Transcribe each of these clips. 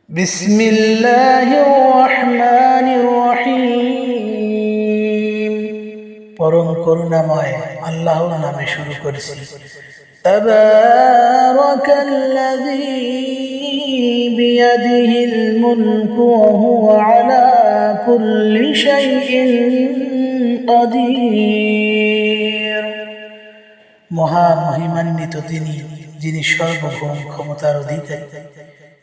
বিসমিল্লাহির রহমানির রহিম। পরম করুণাময় আল্লাহর নামে শুরু করেছি। তাবারাকাল্লাযী বিয়াদিহিল মুলকু ওয়া হুয়া আলা কুল্লি শাইইন কাদির। মহা মহিমান্বিত তিনি, যিনি সর্বভৌম ক্ষমতার অধিকারী,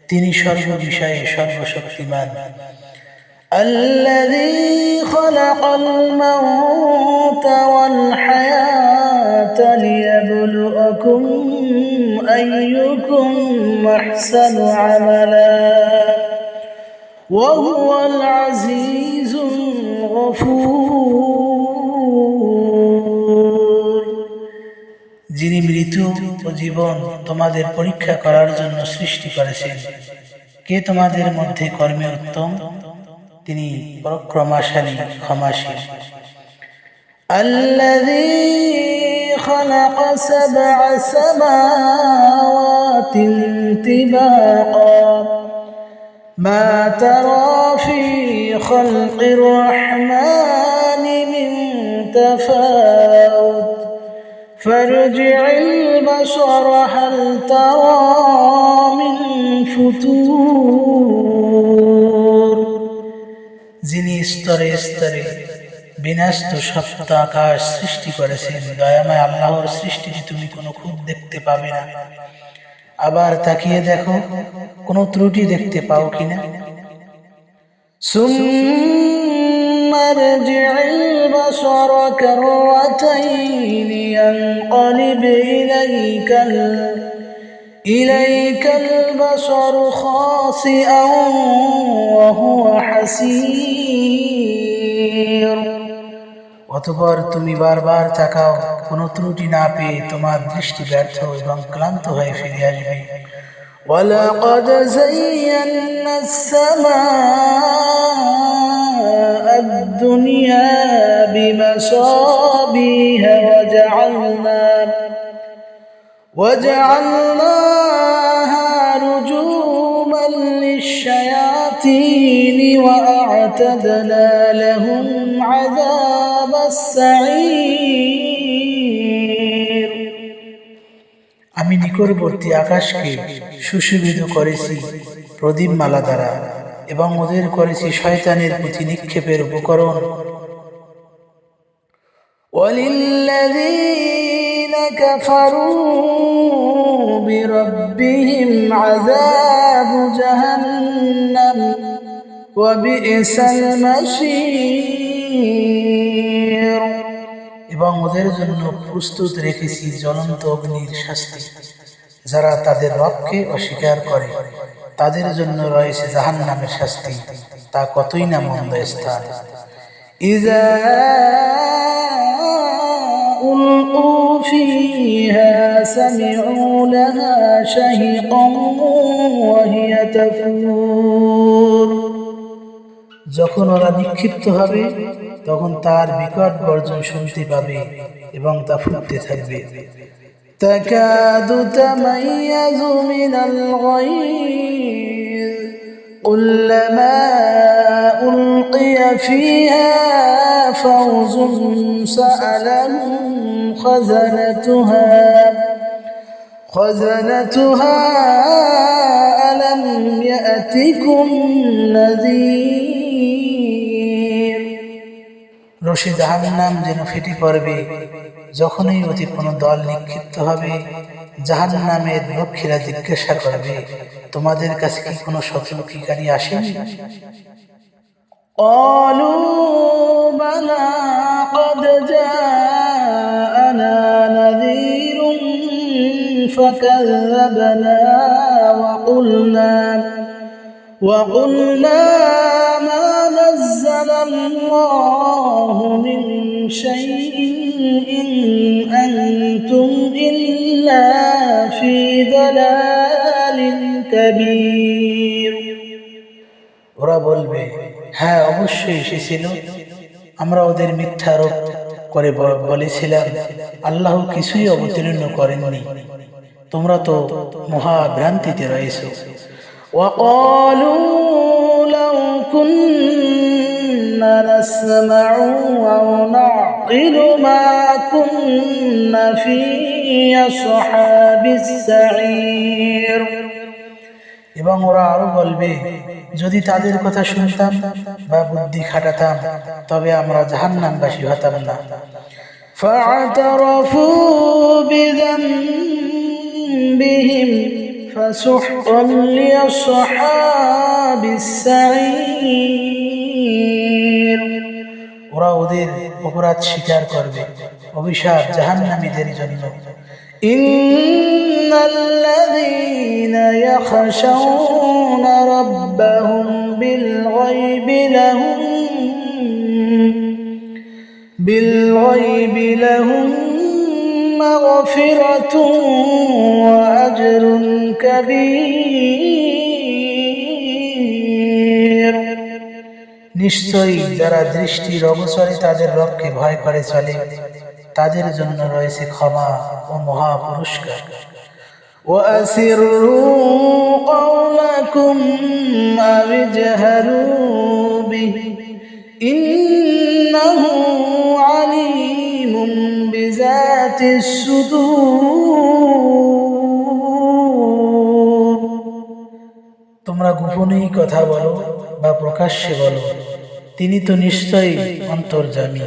তিনি সর্ব বিষয়ে সর্বশক্তিমান। আল্লাযী খালাকাল মাউতা ওয়াল হায়াতা লিয়াবলুয়াকুম আইয়ুকুম আহসানু আমালা ওয়া হুয়াল আজিজুল গফুর। যিনি মৃত্যু ও জীবন তোমাদের পরীক্ষা করার জন্য সৃষ্টি করেছেন। কে তোমাদের মধ্যে কর্মে উত্তম? তিনি পরাক্রমশালী, ক্ষমাশীল। আল্লাযী খালাকা সাবআ সামাওয়াতিন তিবাকা মা তারা ফি খালকির রাহমানি মিন তাফাউত فارجع البصر هل ترى من ফুতুর। যিনি স্তরে স্তরে বিন্যস্ত সপ্ত আকাশ সৃষ্টি করেছেন, দয়াময় আল্লাহর সৃষ্টিতে তুমি কোনো খুঁত দেখতে পাবে না। আবার তাকিয়ে দেখো, কোনো ত্রুটি দেখতে পাও কিনা। ارجع البصر كرتين ينقلب إليك البصر خاسئا وهو حسير। অতঃপর তুমি বারবার তাকাও, কোনো ত্রুটি না পেয়ে তোমার দৃষ্টি ব্যর্থ এবং ক্লান্ত হয়ে ফিরে আসবে। ولقد زينا السماء الدنيا بمصابيح وجعلناها رجوما للشياطين وأعتدنا لهم عذاب السعير। আমি নিকটবর্তী আকাশকে সুশোভিত করেছি প্রদীপমালা দ্বারা এবং ওদের করেছি শয়তানের প্রতি নিক্ষেপের উপকরণ। ওয়ালিল্লাযীনা কাফারু বিরাব্বিহিম আযাবু জাহান্নাম ওয়া বি'সাল মাসীর। এবং ওদের জন্য প্রস্তুত রেখেছি জ্বলন্ত অগ্নির শাস্তি। যারা তাদের রবকে অস্বীকার করে তাদের জন্য রয়েছে জাহান্নামের শাস্তি, তা কতই না মন্দ স্থান। ইযা উলকু ফিহা সামিউ লাহা শাহিকান ওয়া হিয়া তাফুর। যখন ওরা নিক্ষিপ্ত হবে তখন তার বিকট গর্জন শুনতে পাবে এবং তা ফুটতে থাকবে। তাকাদু তামাইয়াজু মিনাল গায়জ কুল্লামা উলকিয়া ফিহা ফাওজুন সাআলাহুম খাযানাতুহা আলাম ইয়াতিকুম নাযীর। রশি জাহান্নাম যেন ফেটে পড়বে যখনই অতি কোনো দল নিক্ষিপ্ত হবে। জাহান্নামের রক্ষীরা জিজ্ঞাসা করবে, তোমাদের কাছে কি কোনো সতর্ককারী আসেনি? ক্বালু বালা ক্বাদ জাআনা নাযীরুন ফাকাযযাবনা ওয়া কুলনা মা নাযালাল্লাহু মিন শাইইন ইন আনতুম ইল্লা ফি দালালিন কাবীর। ওরা বলবে, হ্যাঁ অবশ্যই এসেছিল, আমরা ওদের মিথ্যা আরোপ করে বলেছিলাম আল্লাহ কিছুই অবতীর্ণ করেননি, তোমরা তো মহাভ্রান্তিতে রয়েছো। وقالوا لو كنا نسمع أو نعقل ما كنا في أصحاب السعير। এবং ওরা আরো বলবে, যদি তাদের কথা শুনতাম বা বুদ্ধি খাটাতাম তবে আমরা জাহান্নামবাসী হতাম না। فاعترفوا بذنبهم فسحقا لأصحاب السعير। ওরা ওদের অপরাধ স্বীকার করবে, অভিশাপ জাহান্নামীদের জন্য। ইন্নাল্লাযীনা ইয়াখশাউনা রাব্বাহুম বিল গায়বি লাহুম মাগফিরাতুন ওয়া আজরুন কাবীর। নিশ্চয়ই যারা দৃষ্টির অগোচরে তাদের রবকে ভয় করে চলে তাদের জন্য রয়েছে ক্ষমা ও মহা পুরস্কার। وَأَسِرُّوا قَوْلَكُمْ أَوِ اجْهَرُوا بِهِ إِنَّهُ عَلِيمٌ بِذَاتِ الصُّدُورِ। তোমরা গোপনেই কথা বলো বা প্রকাশ্যে বলো, তিনি তো নিশ্চয়ই অন্তর্যামী।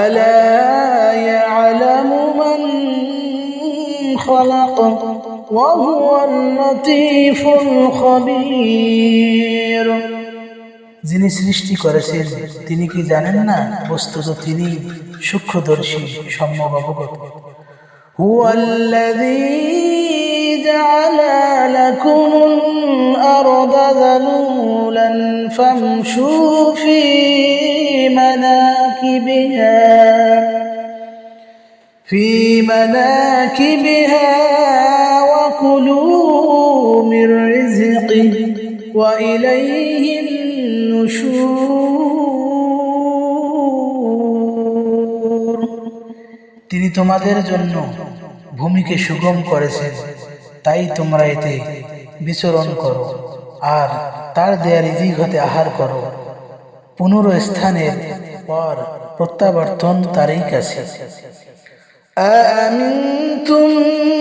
ألا يعلم من خلق وهو اللطيف الخبير। যিনি সৃষ্টি করেছেন তিনি কি জানেন না? বস্তুত তিনি সূক্ষ্মদর্শী, সম্যক অবগত। هو الذي جعل لكم الأرض ذلولا فامشوا في مناكبها وكلوا من رزقه وإليه النشور। তিনি তোমাদের জন্য ভূমিকে সুগম করেছেন, তাই তোমরা এতে বিচরণ করো আর তার দেয়া রিজিক হতে আহার করো। পুনরস্থানের পর প্রত্যাবর্তন তারই কাছে। أأمنتم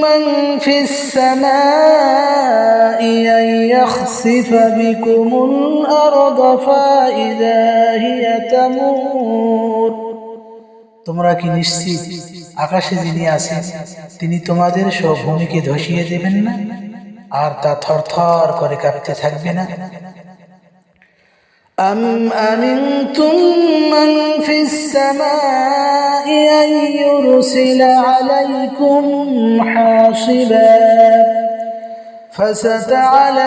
من في السماء أن يخسف بكم الأرض فإذا هي تمور। তোমরা কি নিশ্চিত আকাশে যিনি আছেন তিনি তোমাদের সব ভূমিকে ধসিয়ে দেবেন না আর তা থরথর করে কাঁপতে থাকবে না? أم أمنتم من في السماء أن يرسل عليكم حاصبا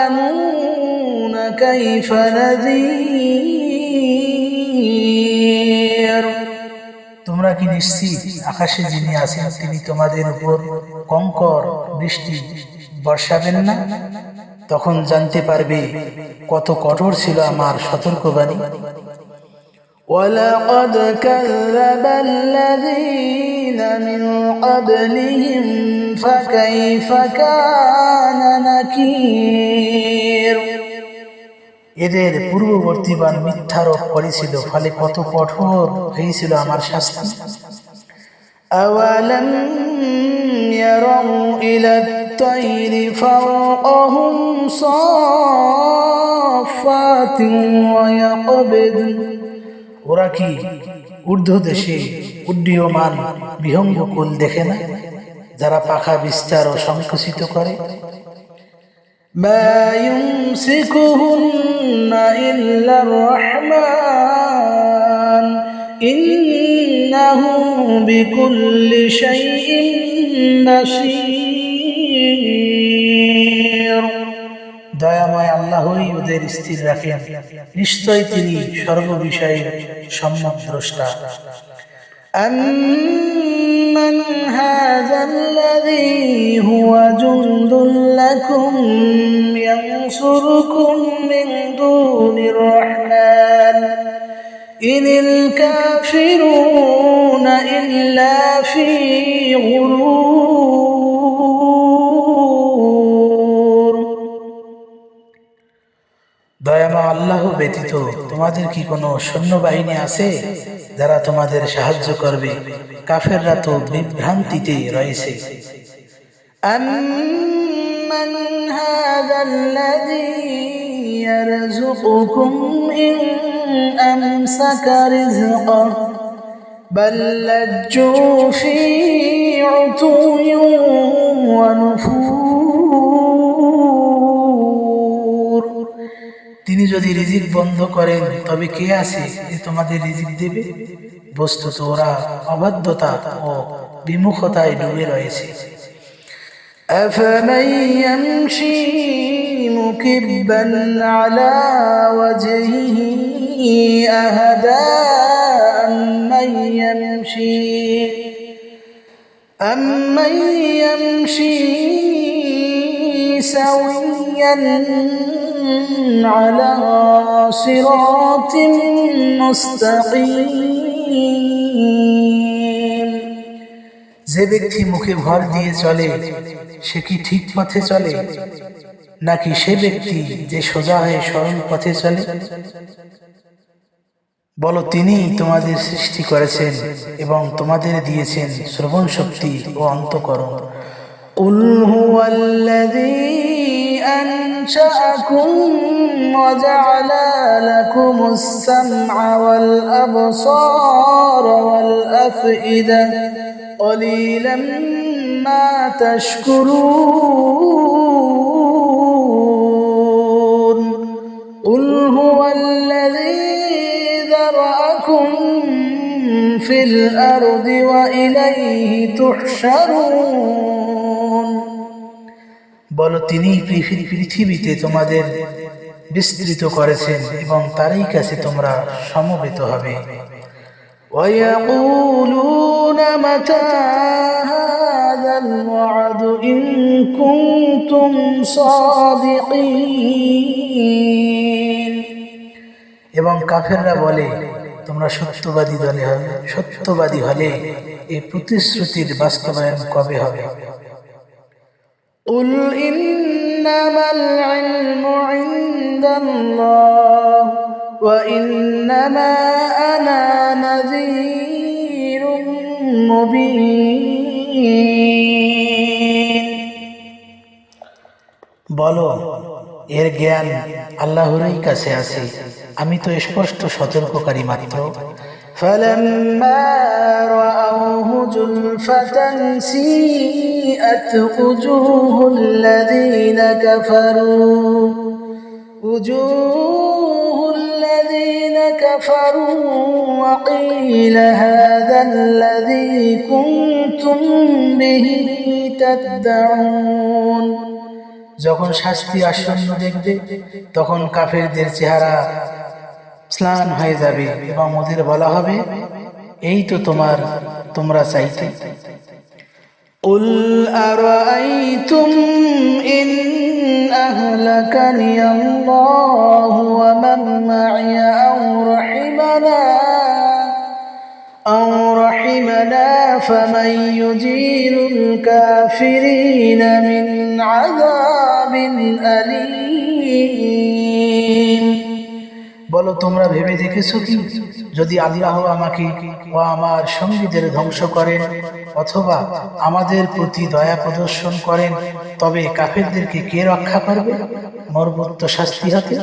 فستعلمون كيف نذير। তোমরা কি নিশ্চিত আকাশে যিনি আছেন তিনি তোমাদের উপর কঙ্কর বৃষ্টি বর্ষাবেন না? তখন জানতে পারবে কত কঠোর ছিল আমার সতর্কবাণী। وَلَقَدْ كَذَّبَ الَّذِينَ مِنْ قَبْلِهِمْ فَكَيْفَ كَانَ نَكِيرِ। এদের পূর্ববর্তীবান মিথ্যারোপ করেছিল, ফলে কত কঠোর হয়েছিল আমার শাস্তি। أَوَلَمْ يَرَوْا إِلَى الطَّيْرِ فَوْقَهُمْ صَافَّاتٍ وَيَقْبِضْنَ। ওরা কি ঊর্ধ্ব দেশে উড্ডীয়মান বিহঙ্গ কুল দেখে না, যারা পাখা বিস্তার ও সংকুচিত করে? মা ইউমসিকুহুন্না ইল্লার রহমান ইন্নাহু বিকুল্লি শাইইন নাসীর। দয়াময় আল্লাহই ওদের স্থির রাখেন, নিশ্চয় তিনি সর্ববিষয়ে সম্যক দ্রষ্টা। أَمَّنْ هَذَا الَّذِي هُوَ جُنْدٌ لَكُمْ يَنْصُرُكُمْ مِنْ دُونِ الرَّحْمَنِ إِنِ الْكَافِرُونَ إِلَّا فِي غُرُورٍ। দয়াময় আল্লাহ ব্যতীত তোমাদের কি কোনো সৈন্যবাহিনী আছে যারা তোমাদের সাহায্য করবে? কাফেররা তো বিভ্রান্তিতে রয়েছে। أَمَّنْ هَذَا الَّذِي يَرْزُقُكُمْ إِنْ أَمْسَكَ رِزْقَهُ بَلْ لَجُّوا فِي عُتُوٍّ وَنُفُورٍ। তিনি যদি রিজিক বন্ধ করেন তবে কে আছে যে তোমাদের রিজিক দেবে? বস্তুত ওরা অবাধ্যতা ও বিমুখতায় ডুবে রয়েছে। أفمن يمشي مكبا على وجهه أهدى أمن يمشي سويا على صراط مستقيم। যে ব্যক্তি মুখে ভর দিয়ে চলে সে কি ঠিক পথে চলে, নাকি সে ব্যক্তি যে সোজা হয়ে সরল পথে চলে? বলো, তিনি তোমাদের সৃষ্টি করেছেন এবং তোমাদের দিয়েছেন শ্রবণ শক্তি ও অন্তঃকরণ। قُلْ هُوَ الَّذِي أَنشَأَكُمْ وَجَعَلَ لَكُمُ السَّمْعَ وَالْأَبْصَارَ وَالْأَفْئِدَةَ قَلِيلًا مَا تَشْكُرُونَ قُلْ هُوَ الَّذِي ذَرَأَكُمْ فِي الْأَرْضِ وَإِلَيْهِ تُحْشَرُونَ। বলো, তিনি পৃথিবীতে তোমাদের বিস্তৃত করেছেন এবং তারই কাছে তোমরা সমবেত হবে। وَيَقُولُونَ مَتَى هَذَا الْوَعْدُ إِن كُنتُمْ صَادِقِينَ। এবং কাফেররা বলে, তোমরা সত্যবাদী হলে এই প্রতিশ্রুতির বাস্তবায়ন কবে হবে? قُلْ إِنَّمَا الْعِلْمُ عِندَ اللَّهِ وَإِنَّمَا أَنَا نَذِيرٌ مُبِينٌ। বলো, এর জ্ঞান আল্লাহরই কাছে আছে, আমি তো স্পষ্ট সতর্ককারী মাত্র। فَلَمَّا رَأَوْهُ زُلْفَةً سِيئَتْ وُجُوهُ الَّذِينَ كَفَرُوا وَقِيلَ هَذَا الَّذِي كُنتُم بِهِ تَدَّعُونَ। যখন শাস্তি আসন্ন দেখবে তখন কাফেরদের চেহারা ম্লান হয়ে যাবে এবং ওদের বলা হবে, এই তো তোমরা চাইতে। قُلْ أَرَأَيْتُمْ إِنْ أَهْلَكَنِيَ اللَّهُ وَمَن مَّعِيَ أَوْ رَحِمَنَا فَمَن يُجِيرُ الْكَافِرِينَ مِنْ عَذَابٍ أَلِيمٍ। বলো, তোমরা ভেবে দেখেছো কি, যদি আল্লাহ আমাকে ও আমার সঙ্গীদের ধ্বংস করেন অথবা আমাদের প্রতি দয়া প্রদর্শন করেন তবে কাফেরদেরকে কে রক্ষা করবে মর্মন্তুদ শাস্তি হতে?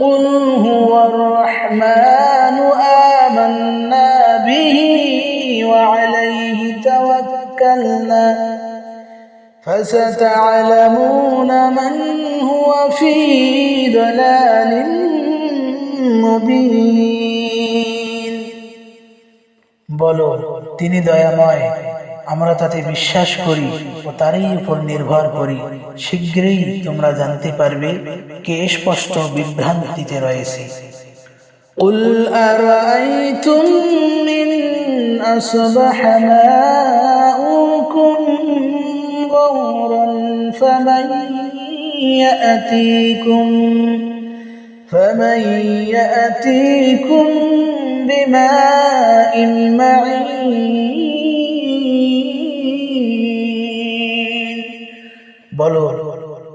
قُلْ هُوَ الرَّحْمَنُ آمَنَّا بِهِ وَعَلَيْهِ تَوَكَّلْنَا فَسَتَعْلَمُونَ مَنْ هُوَ فِي ضَلَالٍ مُبِينٍ। বলো, তিনি দয়াময়, আমরা তাতে বিশ্বাস করি ও তারই উপর নির্ভর করি। শীঘ্রই তোমরা জানতে পারবে কে স্পষ্ট বিভ্রান্তিতে রয়েছে। قُلْ أَرَأَيْتُمْ إِنْ أَصْبَحَ مَاؤُكُمْ غَوْرًا فَمَن يَأْتِيكُم بِمَاءٍ مَّعِينٍ। বলো,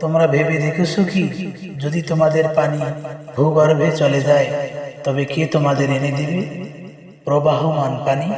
তোমরা ভেবে দেখেছো কি, যদি তোমাদের পানি ভূগর্ভে চলে যায় তবে কে তোমাদের এনে দিবে প্রবাহমান পানি?